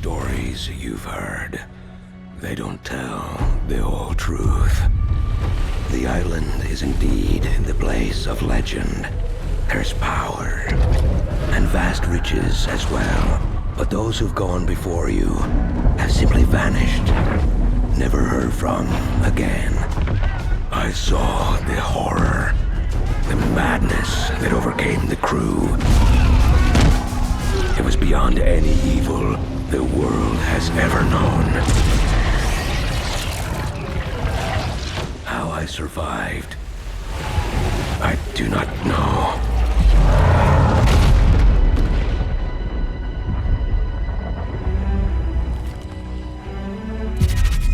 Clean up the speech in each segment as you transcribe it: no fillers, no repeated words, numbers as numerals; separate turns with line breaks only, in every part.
stories you've heard. They don't tell the whole truth. The island is indeed the place of legend. There's power and vast riches as well. But those who've gone before you have simply vanished, never heard from again. I saw the horror, the madness that overcame the crew. It was beyond any evil the world has ever known. How I survived, I do not know.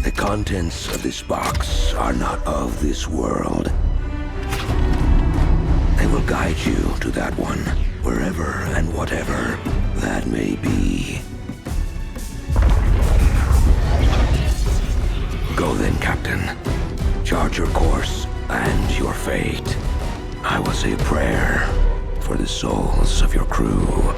The contents of this box are not of this world. They will guide you to that one, wherever and whatever that may be. Go then, Captain. Chart your course and your fate. I will say a prayer for the souls of your crew.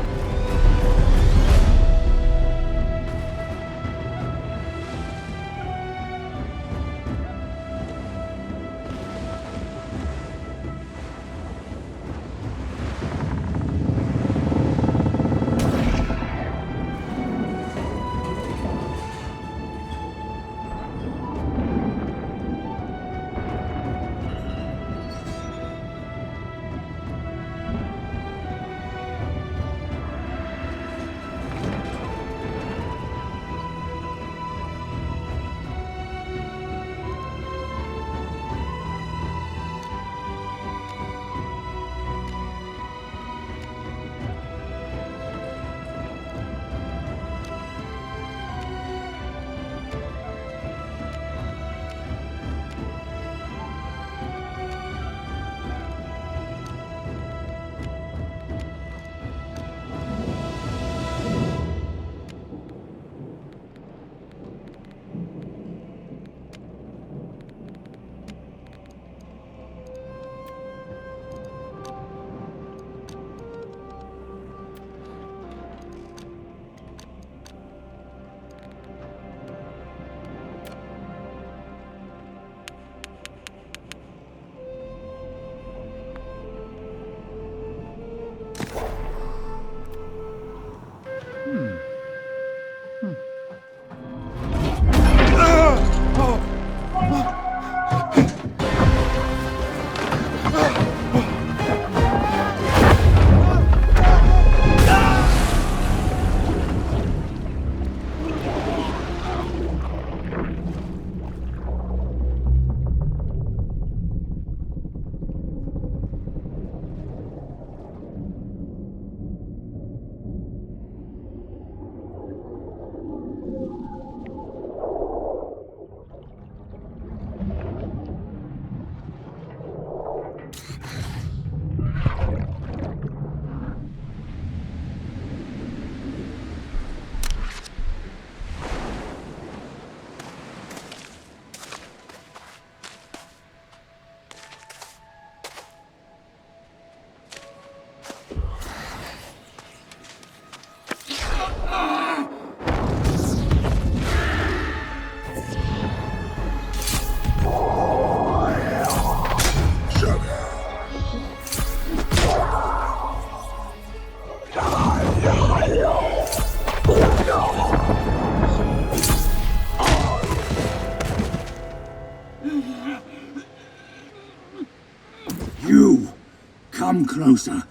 Come closer.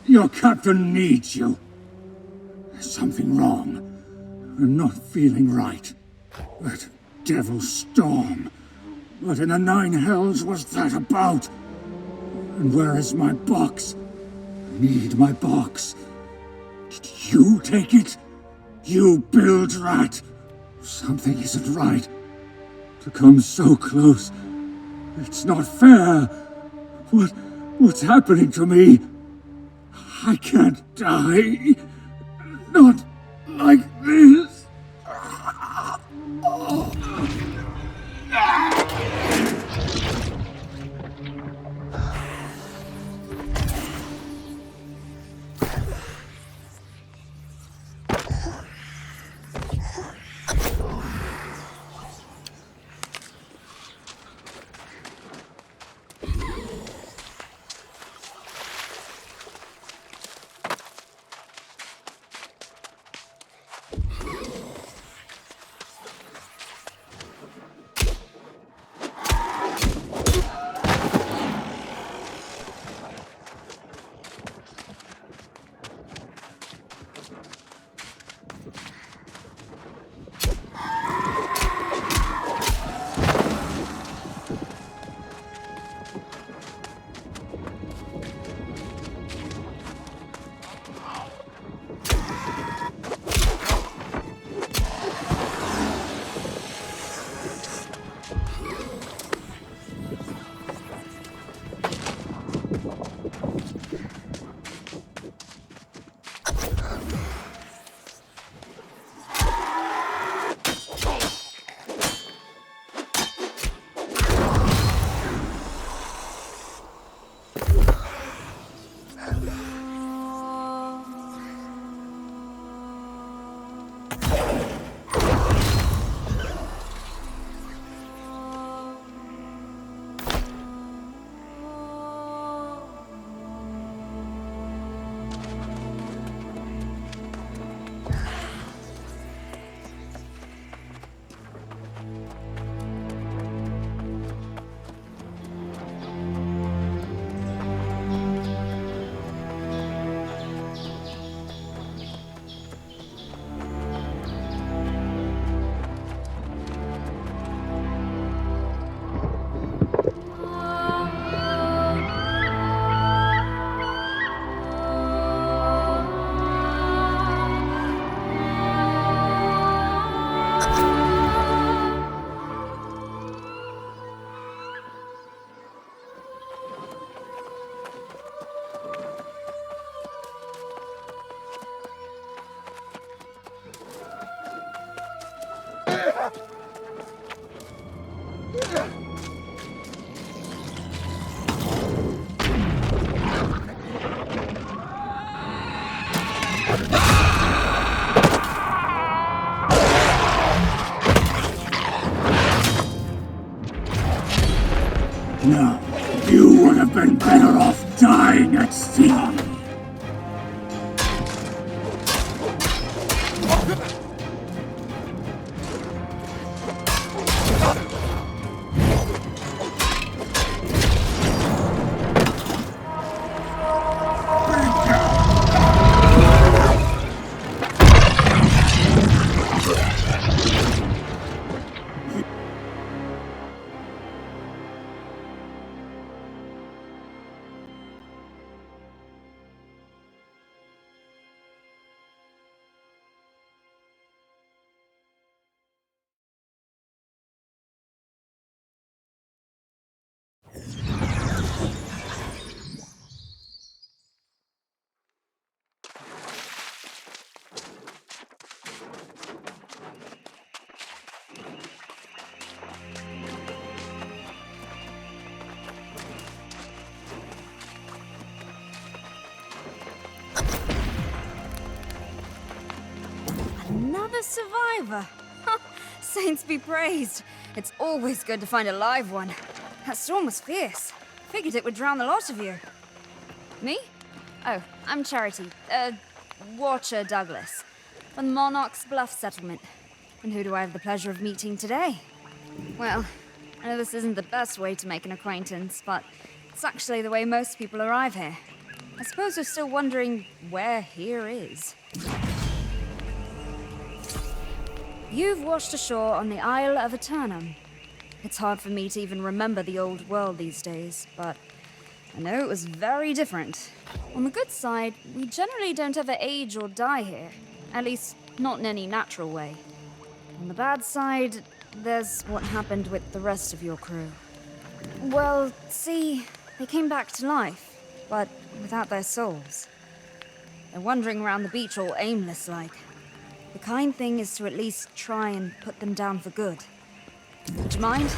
Your captain needs you. There's something wrong. I'm not feeling right. That devil storm. What in the nine hells was that about? And where is my box? I need my box. Did you take it? You bilge rat! Something isn't right. To come so close. It's not fair. What's happening to me? I can't die. Not like this. No, you would have been better off dying at sea.
Another survivor! Saints be praised. It's always good to find a live one. That storm was fierce. Figured it would drown the lot of you. Me? Oh, I'm Charity. Watcher Douglas. From the Monarch's Bluff settlement. And who do I have the pleasure of meeting today? Well, I know this isn't the best way to make an acquaintance, but it's actually the way most people arrive here. I suppose you're still wondering where here is. You've washed ashore on the Isle of Eternum. It's hard for me to even remember the old world these days, but I know it was very different. On the good side, we generally don't ever age or die here. At least, not in any natural way. On the bad side, there's what happened with the rest of your crew. Well, see, they came back to life, but without their souls. They're wandering around the beach all aimless-like. The kind thing is to at least try and put them down for good. Would you mind?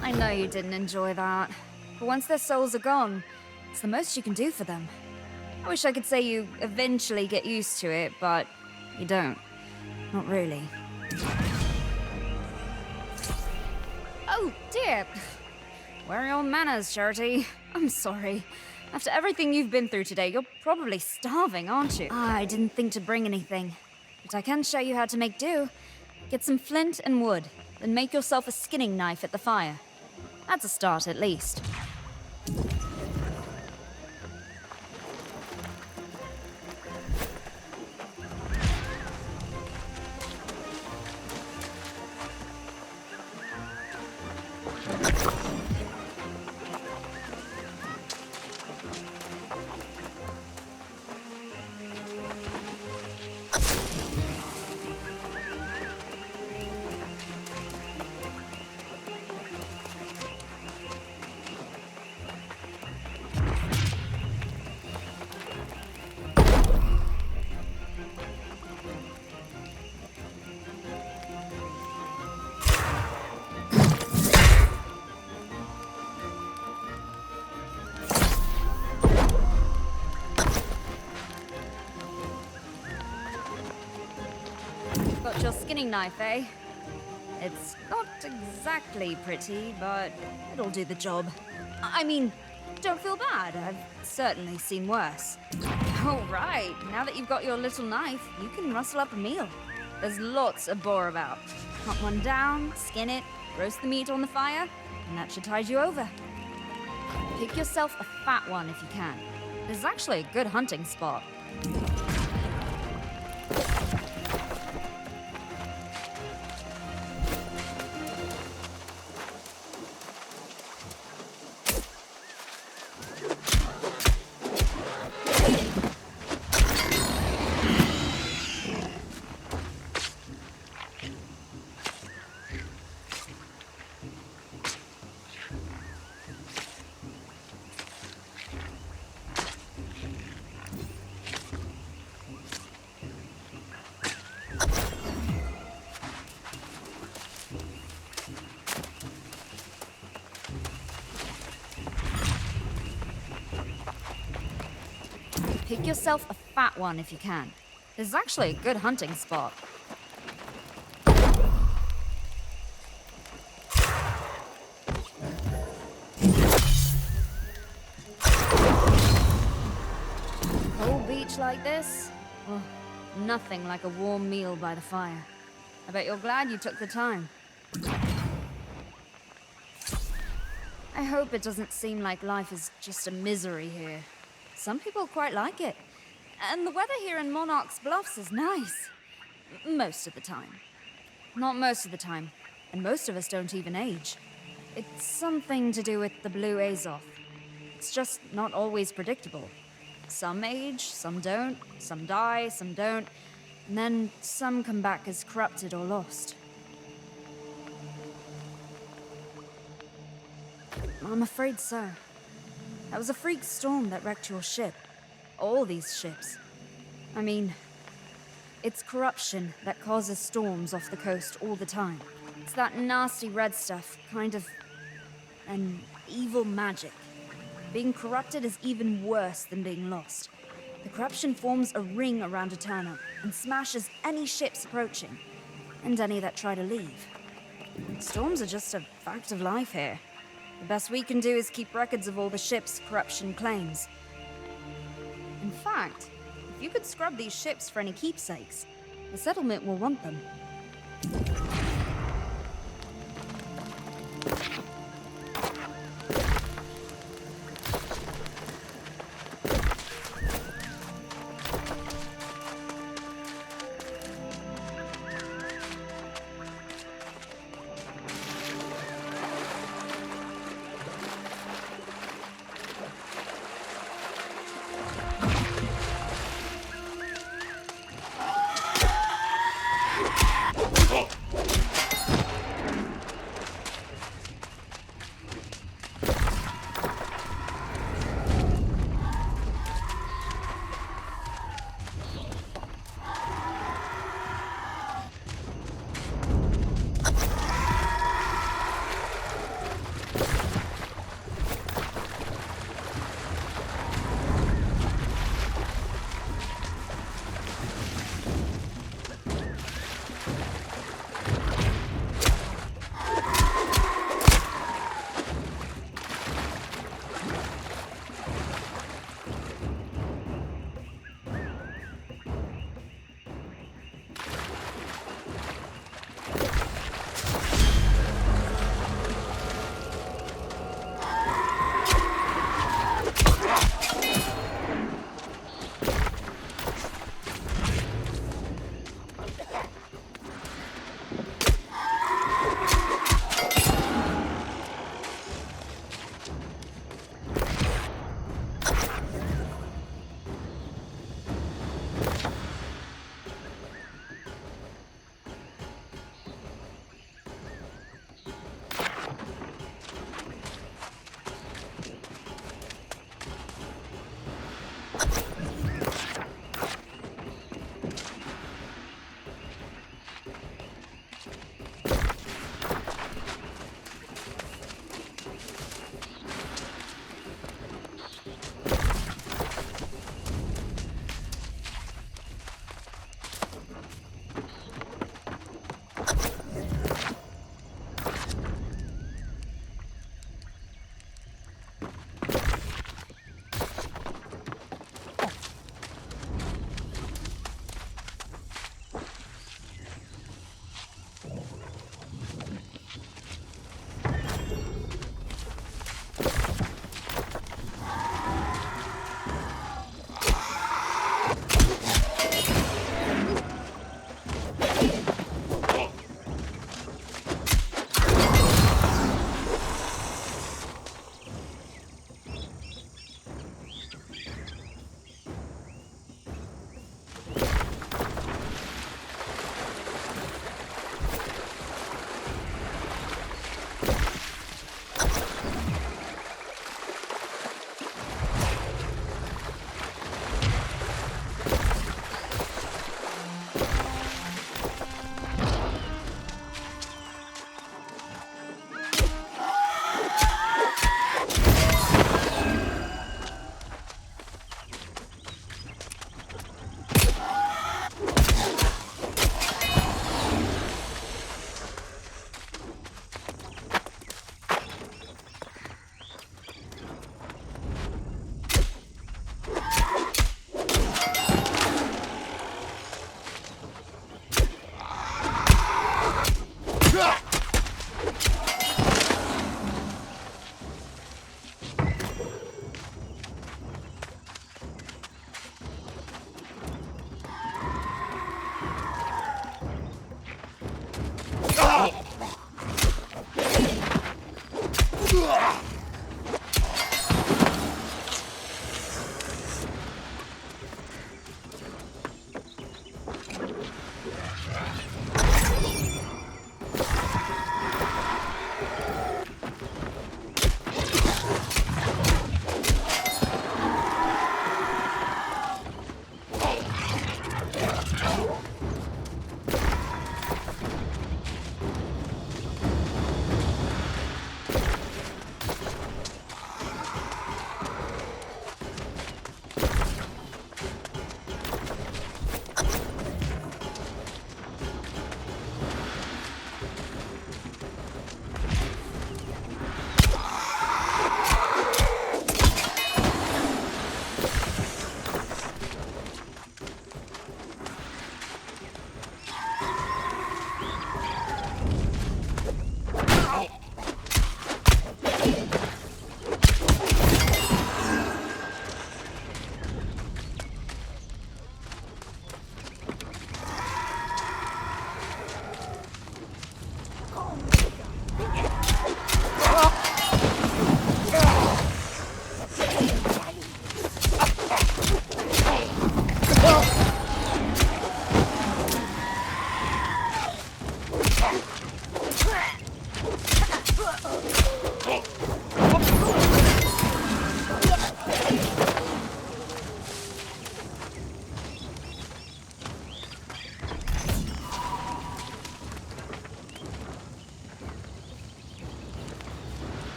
I know you didn't enjoy that. But once their souls are gone, it's the most you can do for them. I wish I could say you eventually get used to it, but you don't. Not really. Oh, dear. Where are your manners, Charity? I'm sorry. After everything you've been through today, you're probably starving, aren't you? I didn't think to bring anything. But I can show you how to make do. Get some flint and wood, then make yourself a skinning knife at the fire. That's a start, at least. Got your skinning knife, eh? It's not exactly pretty, but it'll do the job. I mean, don't feel bad. I've certainly seen worse. All right, now that you've got your little knife, you can rustle up a meal. There's lots of boar about. Hunt one down, skin it, roast the meat on the fire, and that should tide you over. Pick yourself a fat one if you can. This is actually a good hunting spot. Pick yourself a fat one if you can. This is actually a good hunting spot. Cold beach like this? Oh, nothing like a warm meal by the fire. I bet you're glad you took the time. I hope it doesn't seem like life is just a misery here. Some people quite like it. And the weather here in Monarch's Bluffs is nice. Most of the time. Not most of the time. And most of us don't even age. It's something to do with the blue Azoth. It's just not always predictable. Some age, some don't, some die, some don't, and then some come back as corrupted or lost. I'm afraid so. That was a freak storm that wrecked your ship. All these ships. I mean, it's corruption that causes storms off the coast all the time. It's that nasty red stuff, kind of an evil magic. Being corrupted is even worse than being lost. The corruption forms a ring around Eterna and smashes any ships approaching, and any that try to leave. Storms are just a fact of life here. The best we can do is keep records of all the ships corruption claims. In fact, if you could scrub these ships for any keepsakes, the settlement will want them.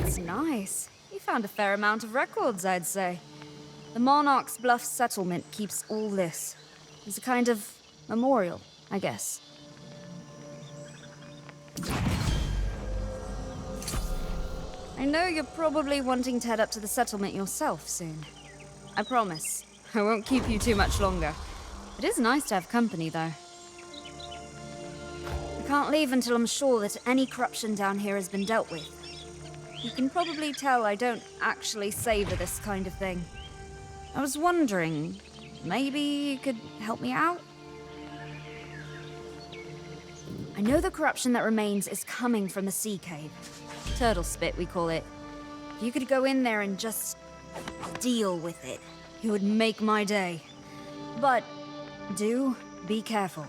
That's nice. You found a fair amount of records, I'd say. The Monarch's Bluff settlement keeps all this. It's a kind of memorial, I guess. I know you're probably wanting to head up to the settlement yourself soon. I promise, I won't keep you too much longer. It is nice to have company, though. I can't leave until I'm sure that any corruption down here has been dealt with. You can probably tell I don't actually savor this kind of thing. I was wondering, maybe you could help me out? I know the corruption that remains is coming from the sea cave. Turtle spit, we call it. If you could go in there and just deal with it, it would make my day. But do be careful.